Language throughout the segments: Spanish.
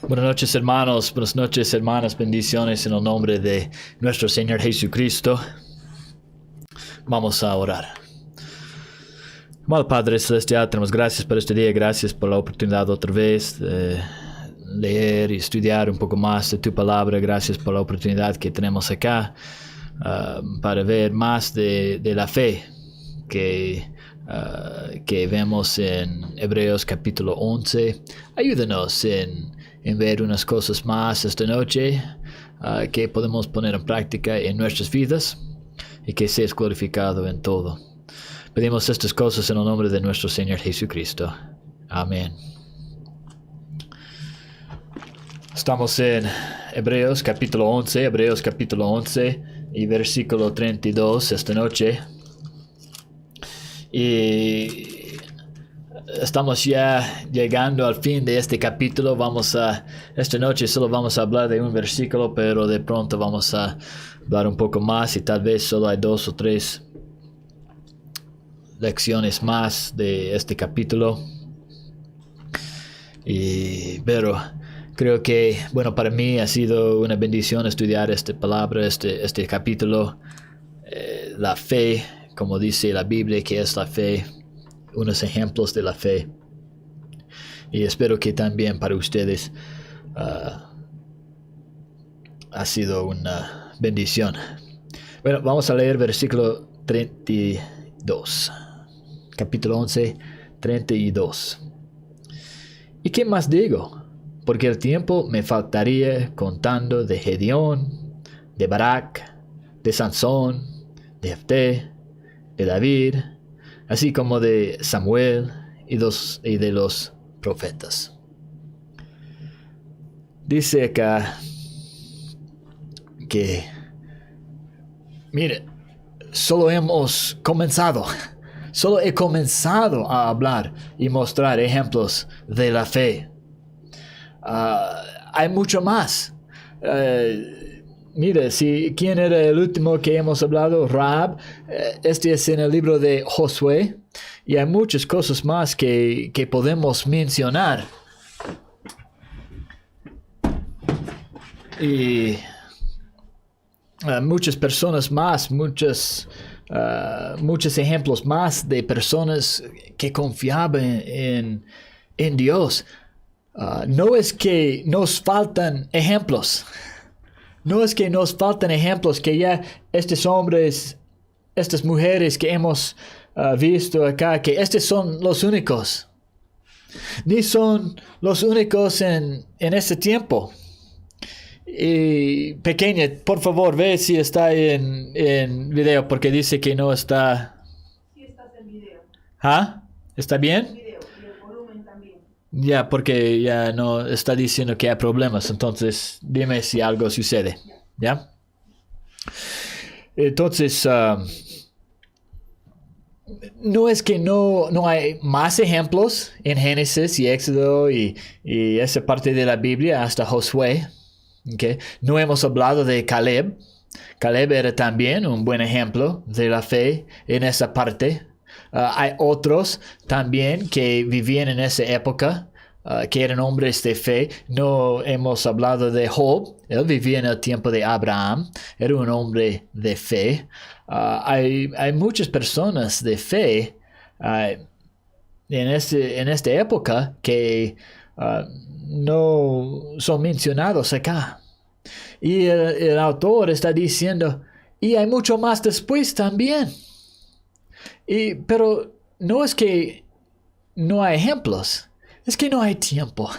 Buenas noches, hermanos. Buenas noches, hermanas. Bendiciones en el nombre de nuestro Señor Jesucristo. Vamos a orar. Amado Padre Celestial, tenemos gracias por este día. Gracias por la oportunidad otra vez de leer y estudiar un poco más de tu palabra. Gracias por la oportunidad que tenemos acá para ver más de la fe que vemos en Hebreos capítulo 11. Ayúdanos en ver unas cosas más esta noche que podemos poner en práctica en nuestras vidas y que seas glorificado en todo. Pedimos estas cosas en el nombre de nuestro Señor Jesucristo. Amén. Estamos en Hebreos capítulo 11 y versículo 32 esta noche. Y estamos ya llegando al fin de este capítulo. Esta noche solo vamos a hablar de un versículo, pero de pronto vamos a hablar un poco más y tal vez solo hay 2 o 3 lecciones más de este capítulo. Pero creo que, para mí ha sido una bendición estudiar esta palabra, este capítulo, la fe, como dice la Biblia, que es la fe, unos ejemplos de la fe. Y espero que también para ustedes ha sido una bendición. Bueno, vamos a leer versículo 32. Capítulo 11, 32. ¿Y qué más digo? Porque el tiempo me faltaría contando de Gedeón, de Barak, de Sansón, de Jefté, de David, así como de Samuel y de los profetas. Dice acá que, mire, solo he comenzado a hablar y mostrar ejemplos de la fe. Hay mucho más. Mire, ¿quién era el último que hemos hablado? Rahab. Este es en el libro de Josué. Y hay muchas cosas más que podemos mencionar. Y muchas personas más, muchos ejemplos más de personas que confiaban en Dios. No es que nos faltan ejemplos. No es que nos faltan ejemplos que ya estos hombres, estas mujeres que hemos visto acá, que estos son los únicos. Ni son los únicos en este tiempo. Y pequeña, por favor, ve si está en video, porque dice que no está. Sí, estás en video. ¿Ah? ¿Está bien? En video, y el volumen también. Ya, porque ya no está diciendo que hay problemas, entonces dime si algo sucede. ¿Ya? Entonces, no es que no hay más ejemplos en Génesis y Éxodo y esa parte de la Biblia hasta Josué. Okay. No hemos hablado de Caleb. Caleb era también un buen ejemplo de la fe en esa parte. Hay otros también que vivían en esa época, que eran hombres de fe. No hemos hablado de Job. Él vivía en el tiempo de Abraham. Era un hombre de fe. Hay muchas personas de fe en esta época que no son mencionados acá. Y el autor está diciendo, y hay mucho más después también. Pero no es que no hay ejemplos, es que no hay tiempo.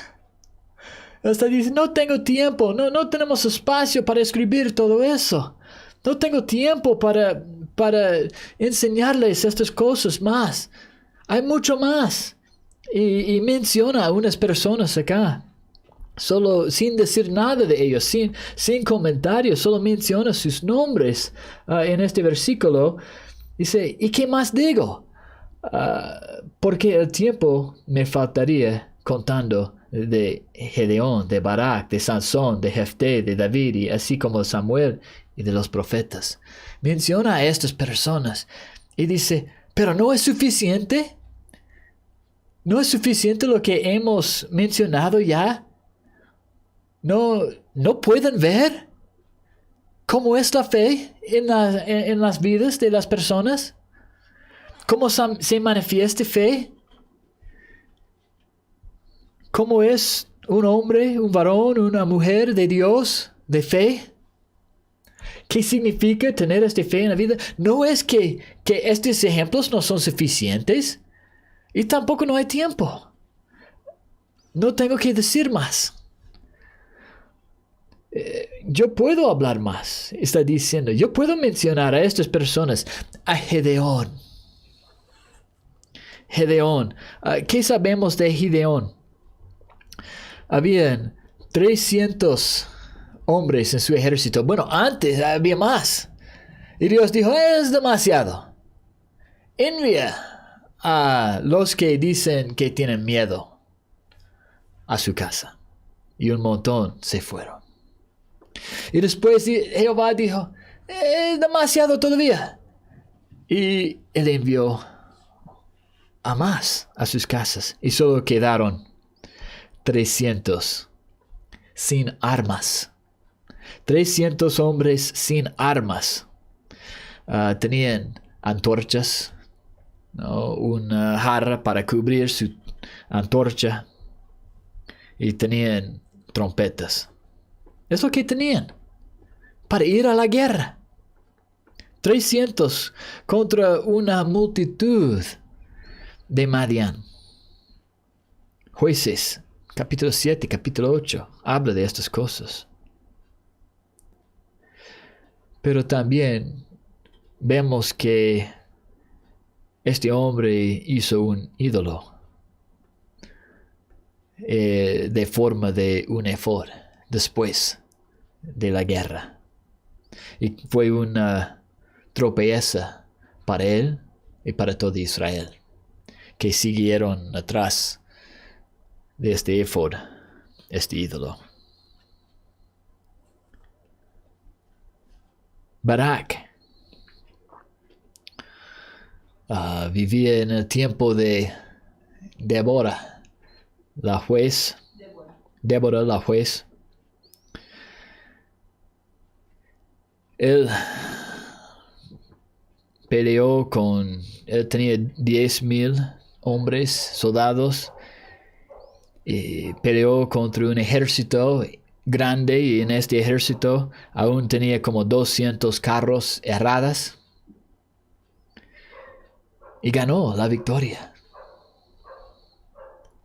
Está diciendo, no tengo tiempo, no tenemos espacio para escribir todo eso. No tengo tiempo para enseñarles estas cosas más. Hay mucho más. Y menciona a unas personas acá, solo sin decir nada de ellos, sin comentarios, solo menciona sus nombres en este versículo. Dice, ¿y qué más digo? Porque el tiempo me faltaría contando de Gedeón, de Barak, de Sansón, de Jefté, de David, y así como Samuel y de los profetas. Menciona a estas personas y dice, ¿pero no es suficiente? ¿No es suficiente lo que hemos mencionado ya no pueden ver cómo es la fe en las vidas de las personas. ¿Cómo se manifiesta fe? ¿Cómo es un hombre, un varón, una mujer de Dios, de fe? ¿Qué significa tener esta fe en la vida? No es que estos ejemplos no son suficientes y tampoco no hay tiempo. No tengo que decir más. Yo puedo hablar más, está diciendo. Yo puedo mencionar a estas personas, a Gedeón. Gedeón. ¿Qué sabemos de Gedeón? Habían 300 hombres en su ejército. Bueno, antes había más. Y Dios dijo, es demasiado. Envía a los que dicen que tienen miedo a su casa. Y un montón se fueron. Y después Jehová dijo, es demasiado todavía. Y él envió a más a sus casas. Y solo quedaron 300 sin armas. 300 hombres sin armas. Tenían antorchas, ¿no? Una jarra para cubrir su antorcha. Y tenían trompetas. Es lo que tenían para ir a la guerra. 300 contra una multitud de Madián. Jueces, capítulo 7, capítulo 8, habla de estas cosas. Pero también vemos que este hombre hizo un ídolo de forma de un efod después de la guerra. Y fue una tropeza para él y para todo Israel, que siguieron atrás de este efod, este ídolo. Barak vivía en el tiempo de Débora, la juez. Débora, la juez. Él peleó él tenía 10,000 hombres, soldados, y peleó contra un ejército grande, y en este ejército aún tenía como 200 carros herradas, y ganó la victoria,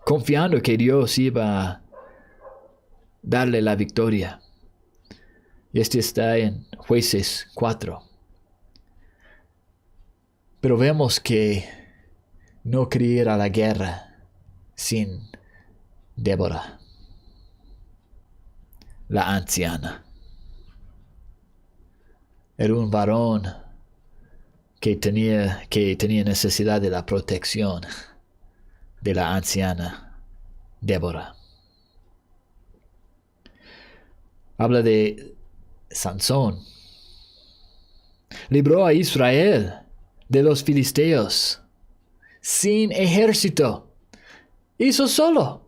confiando que Dios iba a darle la victoria. Y este está en Jueces 4. Pero vemos que no quería ir a la guerra sin Débora, la anciana. Era un varón que tenía necesidad de la protección de la anciana Débora. Habla de Sansón. Libró a Israel de los filisteos sin ejército. Hizo solo.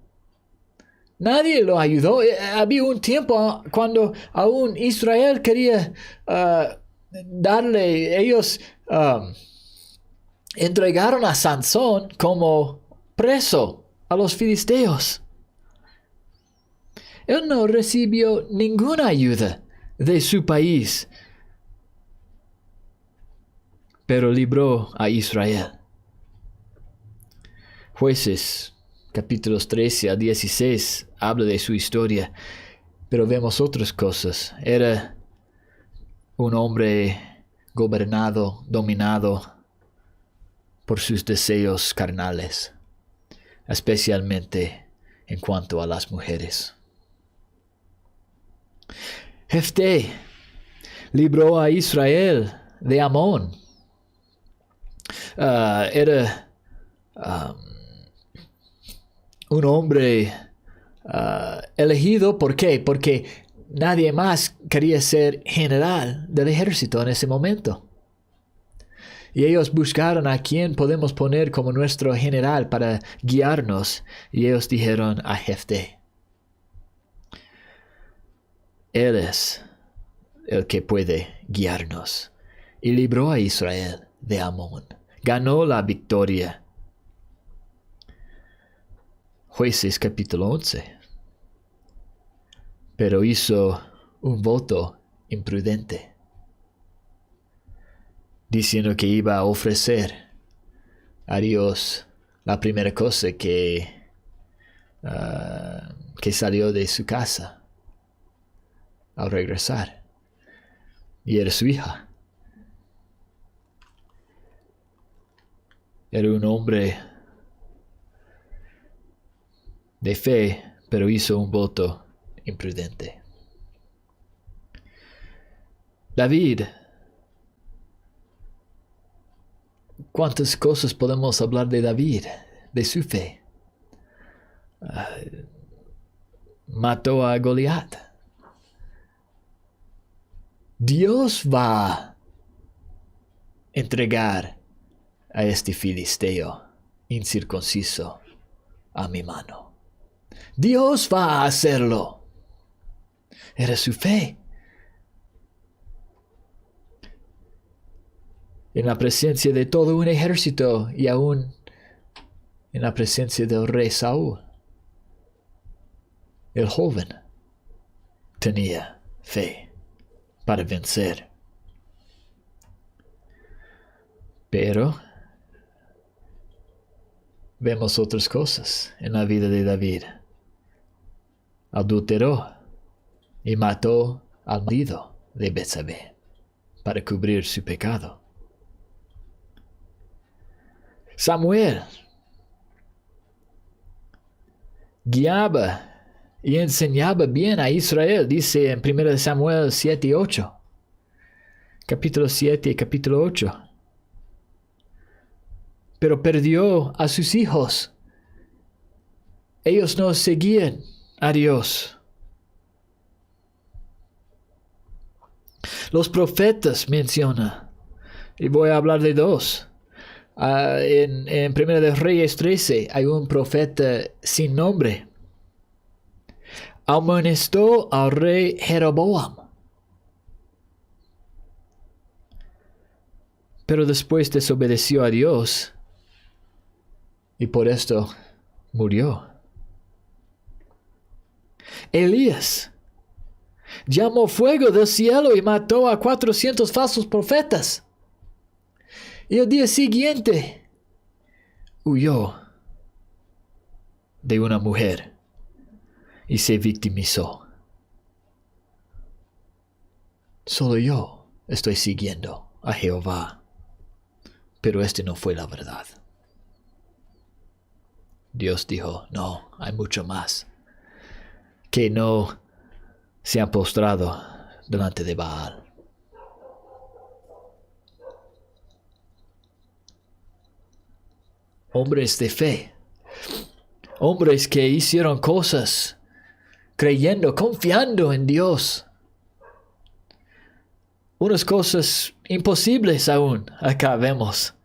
Nadie lo ayudó. Había un tiempo cuando aún Israel quería ellos entregaron a Sansón como preso a los filisteos. Él no recibió ninguna ayuda de su país, pero libró a Israel. Jueces, capítulos 13 a 16, habla de su historia, pero vemos otras cosas. Era un hombre gobernado, dominado por sus deseos carnales, especialmente en cuanto a las mujeres. Jefté libró a Israel de Amón. Era un hombre elegido. ¿Por qué? Porque nadie más quería ser general del ejército en ese momento. Y ellos buscaron a quién podemos poner como nuestro general para guiarnos. Y ellos dijeron a Jefté. Él es el que puede guiarnos. Y libró a Israel de Amón. Ganó la victoria. Jueces capítulo 11. Pero hizo un voto imprudente, diciendo que iba a ofrecer a Dios la primera cosa que salió de su casa al regresar. Y era su hija. Era un hombre de fe, pero hizo un voto imprudente. David. ¿Cuántas cosas podemos hablar de David, de su fe? Mató a Goliat. Dios va a entregar a este filisteo incircunciso a mi mano. Dios va a hacerlo. Era su fe. En la presencia de todo un ejército y aún en la presencia del rey Saúl. El joven tenía fe para vencer. Pero vemos otras cosas en la vida de David. Adulteró y mató al marido de Betsabé para cubrir su pecado. Samuel guiaba y enseñaba bien a Israel, dice en 1 Samuel 7 y 8. Capítulo 7 y capítulo 8. Pero perdió a sus hijos. Ellos no seguían a Dios. Los profetas menciona, y voy a hablar de dos. En 1 de Reyes 13 hay un profeta sin nombre. Amonestó al rey Jeroboam. Pero después desobedeció a Dios y por esto murió. Elías llamó fuego del cielo y mató a 400 falsos profetas. Y el día siguiente huyó de una mujer y se victimizó. Solo yo estoy siguiendo a Jehová, pero este no fue la verdad. Dios dijo, no, hay mucho más, que no se han postrado delante de Baal. Hombres de fe, hombres que hicieron cosas creyendo, confiando en Dios. Unas cosas imposibles aún acá vemos.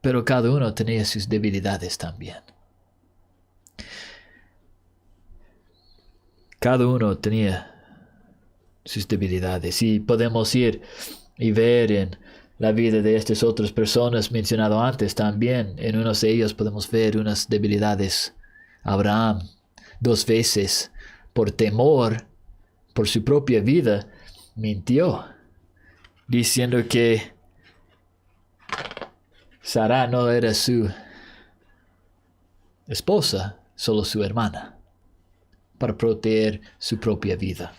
Pero cada uno tenía sus debilidades también. Cada uno tenía sus debilidades y podemos ir y ver en la vida de estas otras personas mencionado antes también. En unos de ellos podemos ver unas debilidades. Abraham 2 veces por temor, por su propia vida, mintió, diciendo que Sara no era su esposa, solo su hermana, para proteger su propia vida.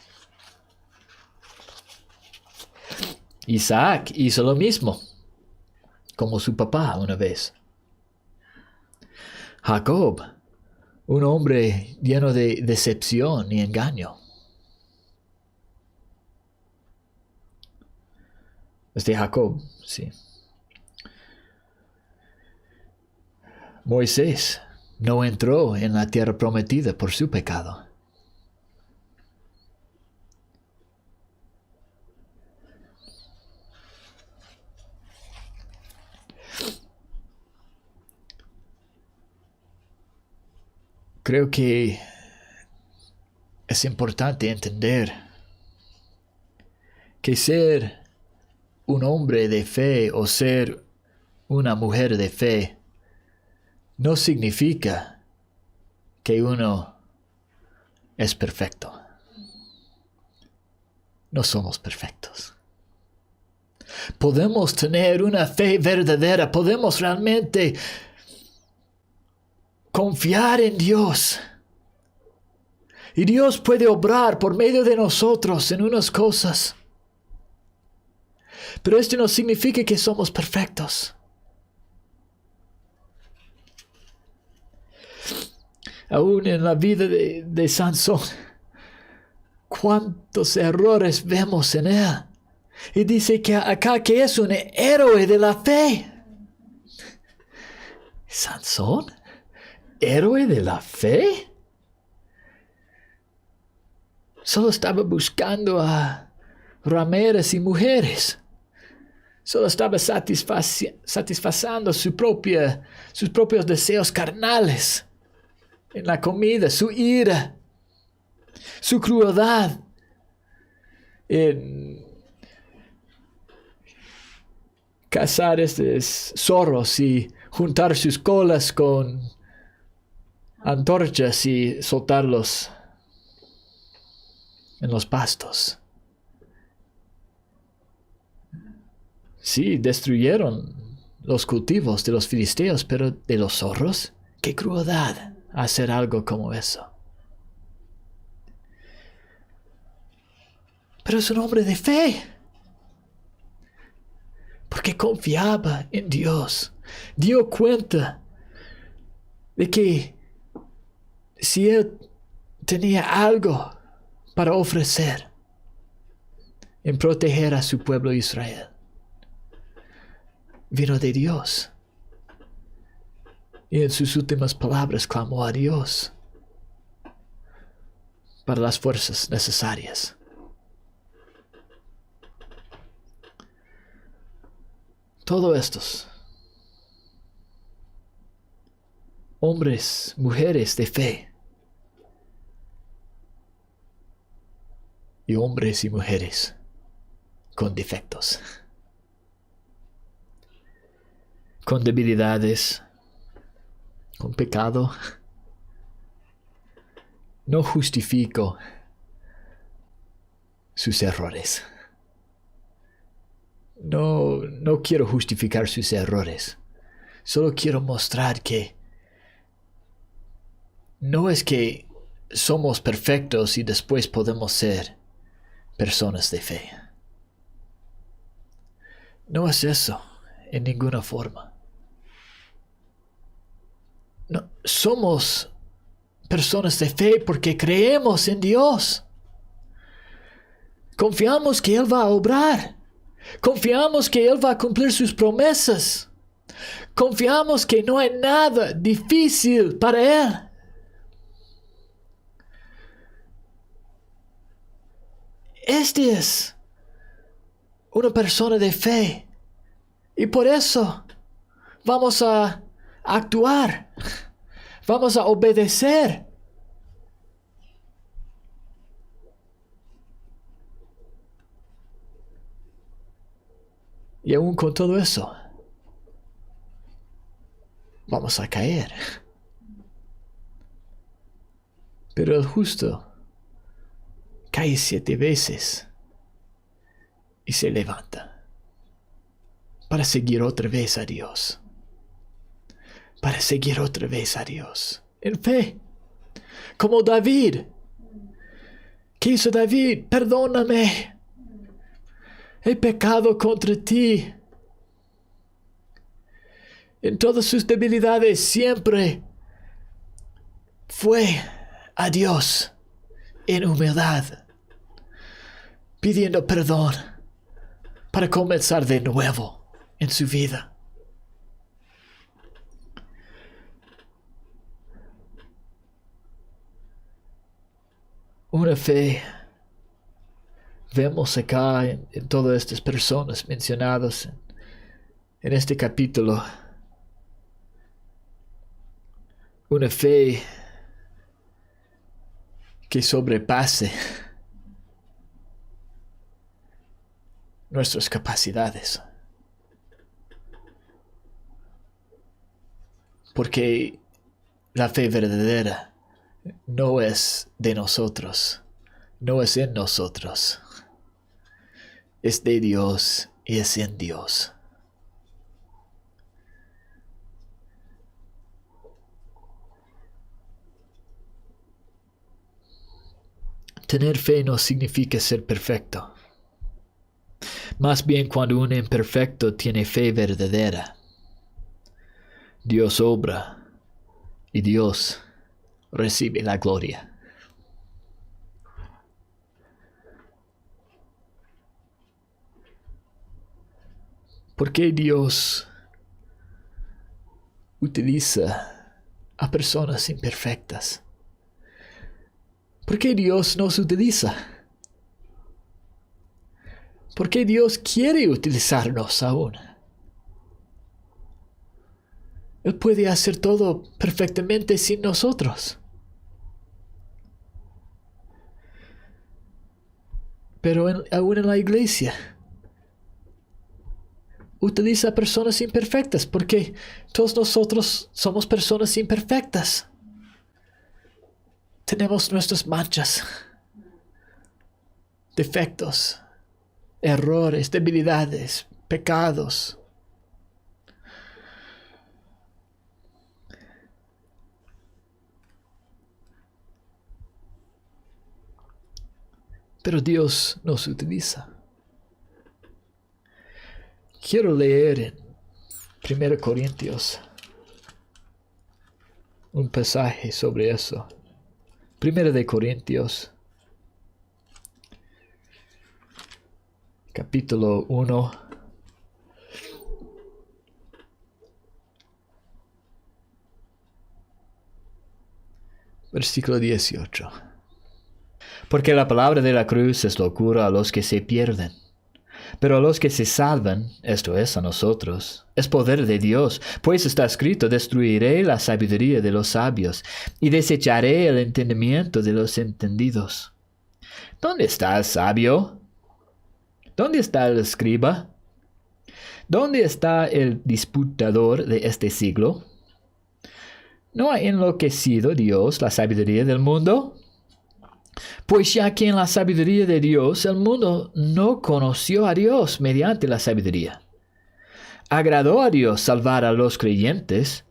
Isaac hizo lo mismo, como su papá una vez. Jacob, un hombre lleno de decepción y engaño. Es de Jacob, sí. Moisés no entró en la tierra prometida por su pecado. Creo que es importante entender que ser un hombre de fe o ser una mujer de fe no significa que uno es perfecto. No somos perfectos. Podemos tener una fe verdadera, podemos realmente confiar en Dios. Y Dios puede obrar por medio de nosotros en unas cosas. Pero esto no significa que somos perfectos. Aún en la vida de Sansón, cuántos errores vemos en él. Y dice que acá que es un héroe de la fe. ¿Sansón? ¿Héroe de la fe? Solo estaba buscando a rameras y mujeres. Solo estaba satisfaciendo sus propios deseos carnales. En la comida, su ira, su crueldad, en cazar estos zorros y juntar sus colas con antorchas y soltarlos en los pastos. Sí, destruyeron los cultivos de los filisteos, pero de los zorros, qué crueldad hacer algo como eso. Pero es un hombre de fe, porque confiaba en Dios. Dio cuenta de que si él tenía algo para ofrecer en proteger a su pueblo Israel, vino de Dios. Y en sus últimas palabras clamó a Dios para las fuerzas necesarias. Todos estos hombres, mujeres de fe, y hombres y mujeres con defectos, con debilidades, con pecado, no justifico sus errores. No quiero justificar sus errores. Solo quiero mostrar que no es que somos perfectos y después podemos ser personas de fe. No es eso en ninguna forma. No, somos personas de fe porque creemos en Dios. Confiamos que Él va a obrar. Confiamos que Él va a cumplir sus promesas. Confiamos que no hay nada difícil para Él. Este es una persona de fe. Y por eso vamos a actuar. Vamos a obedecer. Y aún con todo eso, vamos a caer. Pero el justo cae 7 veces y se levanta para seguir otra vez a Dios. Para seguir otra vez a Dios. En fe. Como David. ¿Qué hizo David? Perdóname. He pecado contra ti. En todas sus debilidades siempre fue a Dios en humildad, pidiendo perdón para comenzar de nuevo en su vida. Una fe, vemos acá en todas estas personas mencionadas en este capítulo, una fe que sobrepase nuestras capacidades. Porque la fe verdadera no es de nosotros, no es en nosotros. Es de Dios y es en Dios. Tener fe no significa ser perfecto. Más bien cuando un imperfecto tiene fe verdadera, Dios obra y Dios recibe la gloria. ¿Por qué Dios utiliza a personas imperfectas? ¿Por qué Dios nos utiliza? ¿Por qué Dios quiere utilizarnos aún? Él puede hacer todo perfectamente sin nosotros. Pero aún en la iglesia utiliza personas imperfectas porque todos nosotros somos personas imperfectas. Tenemos nuestras manchas, defectos, errores, debilidades, pecados. Pero Dios nos utiliza. Quiero leer en 1 Corintios un pasaje sobre eso. 1 de Corintios, capítulo 1, versículo 18. Porque la palabra de la cruz es locura a los que se pierden. Pero a los que se salvan, esto es, a nosotros, es poder de Dios, pues está escrito: destruiré la sabiduría de los sabios, y desecharé el entendimiento de los entendidos. ¿Dónde está el sabio? ¿Dónde está el escriba? ¿Dónde está el disputador de este siglo? ¿No ha enloquecido Dios la sabiduría del mundo? Pues ya que en la sabiduría de Dios el mundo no conoció a Dios mediante la sabiduría, agradó a Dios salvar a los creyentes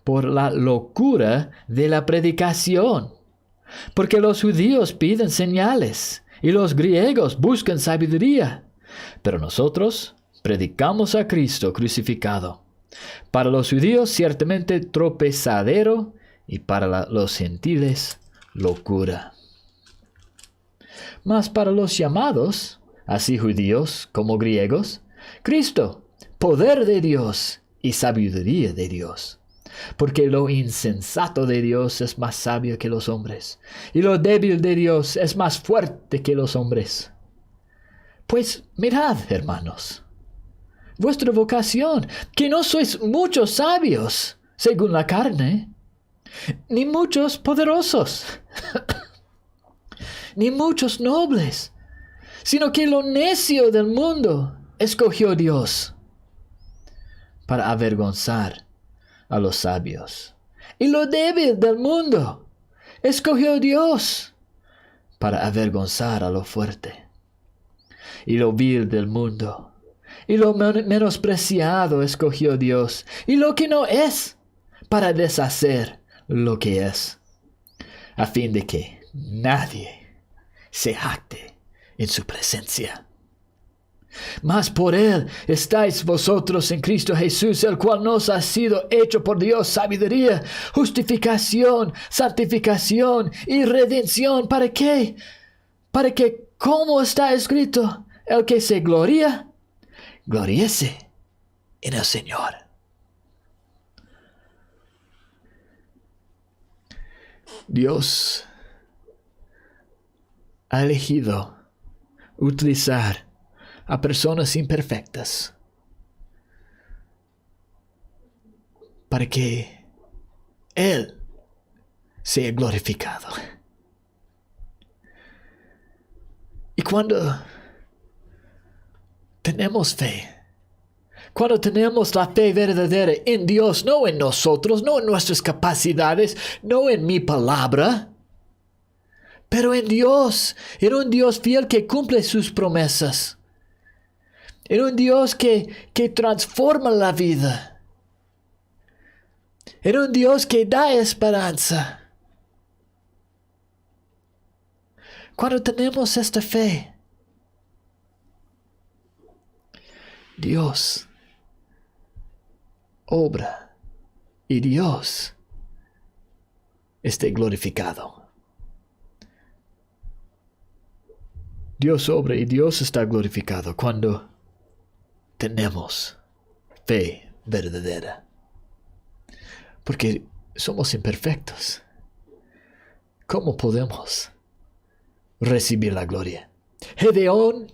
por la locura de la predicación. Porque los judíos piden señales y los griegos buscan sabiduría. Pero nosotros predicamos a Cristo crucificado. Para los judíos ciertamente tropezadero y para los gentiles locura. Mas para los llamados, así judíos como griegos, Cristo, poder de Dios y sabiduría de Dios. Porque lo insensato de Dios es más sabio que los hombres, y lo débil de Dios es más fuerte que los hombres. Pues mirad, hermanos, vuestra vocación, que no sois muchos sabios, según la carne, ni muchos poderosos, ni muchos nobles, sino que lo necio del mundo escogió Dios para avergonzar a los sabios. Y lo débil del mundo escogió Dios para avergonzar a lo fuerte. Y lo vil del mundo y lo menospreciado escogió Dios, y lo que no es, para deshacer lo que es, a fin de que nadie se jacte en su presencia. Mas por él estáis vosotros en Cristo Jesús, el cual nos ha sido hecho por Dios sabiduría, justificación, santificación y redención. ¿Para qué? Para que, como está escrito, el que se gloría, gloríese en el Señor. Dios ha elegido utilizar a personas imperfectas para que Él sea glorificado. cuando tenemos fe, cuando tenemos la fe verdadera en Dios, no en nosotros, no en nuestras capacidades, no en mi palabra, pero en Dios, en un Dios fiel que cumple sus promesas, en un Dios que transforma la vida, en un Dios que da esperanza. Cuando tenemos esta fe, Dios obra y Dios esté glorificado. Dios obra y Dios está glorificado cuando tenemos fe verdadera. Porque somos imperfectos. ¿Cómo podemos recibir la gloria? Gedeón,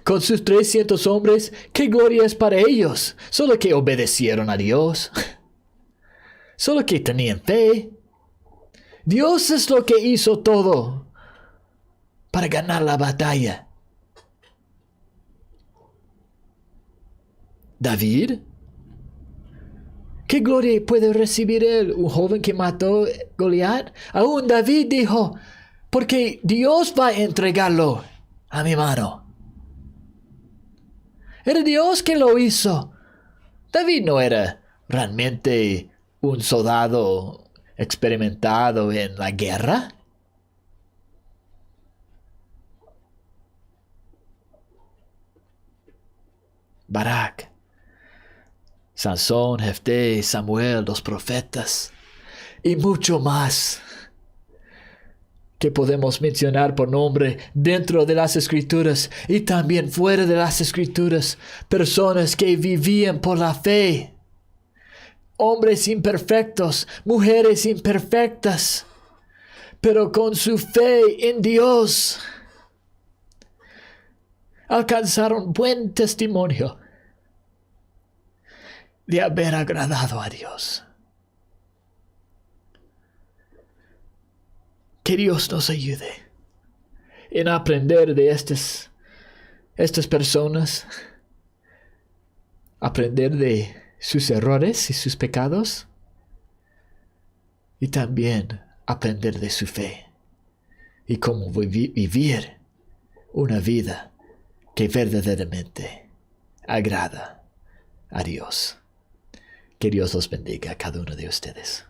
con sus 300 hombres, ¿qué gloria es para ellos? Solo que obedecieron a Dios. Solo que tenían fe. Dios es lo que hizo todo para ganar la batalla. David, ¿qué gloria puede recibir él? Un joven que mató a Goliat. Aún David dijo, porque Dios va a entregarlo a mi mano. Era Dios quien lo hizo. David no era realmente un soldado experimentado en la guerra. Barak, Sansón, Jefté, Samuel, los profetas y mucho más que podemos mencionar por nombre dentro de las Escrituras y también fuera de las Escrituras, personas que vivían por la fe, hombres imperfectos, mujeres imperfectas, pero con su fe en Dios alcanzaron buen testimonio de haber agradado a Dios. Que Dios nos ayude en aprender de estas personas, aprender de sus errores y sus pecados, y también aprender de su fe y cómo vivir una vida que verdaderamente agrada a Dios. Que Dios los bendiga a cada uno de ustedes.